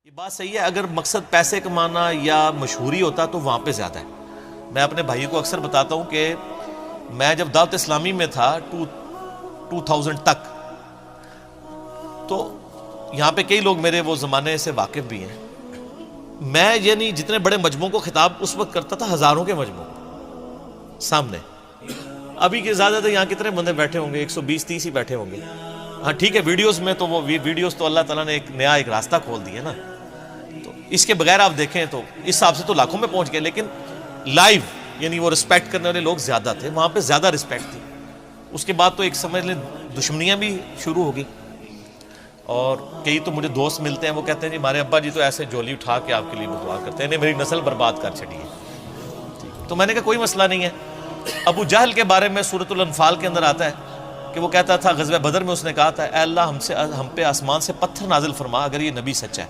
یہ بات صحیح ہے، اگر مقصد پیسے کمانا یا مشہوری ہوتا تو وہاں پہ زیادہ ہے۔ میں اپنے بھائی کو اکثر بتاتا ہوں کہ میں جب دعوت اسلامی میں تھا 2000 تک، تو یہاں پہ کئی لوگ میرے وہ زمانے سے واقف بھی ہیں، میں یعنی جتنے بڑے مجموعوں کو خطاب اس وقت کرتا تھا، ہزاروں کے مجموعوں سامنے۔ ابھی کے زیادہ یہاں کتنے بندے بیٹھے ہوں گے؟ 120-130 ہی بیٹھے ہوں گے۔ ہاں ٹھیک ہے، ویڈیوز میں تو وہ ویڈیوز تو اللہ تعالیٰ نے ایک نیا راستہ کھول دیا نا، تو اس کے بغیر آپ دیکھیں تو اس حساب سے تو لاکھوں میں پہنچ گئے، لیکن لائیو یعنی وہ رسپیکٹ کرنے والے لوگ زیادہ تھے، وہاں پہ زیادہ رسپیکٹ تھی۔ اس کے بعد تو ایک سمجھ لیں دشمنیاں بھی شروع ہو گئی، اور کئی تو مجھے دوست ملتے ہیں، وہ کہتے ہیں جی ہمارے ابا جی تو ایسے جولی اٹھا کے آپ کے لیے دعا کرتے ہیں، انہیں میری نسل برباد کر چھڑی ہے۔ تو میں نے کہا کوئی مسئلہ نہیں ہے۔ ابو جہل کے بارے میں سورۃ الانفال کے اندر آتا ہے کہ وہ کہتا تھا غزوہ بدر میں اس نے کہا تھا اے اللہ ہم پہ آسمان سے پتھر نازل فرما اگر یہ نبی سچا ہے۔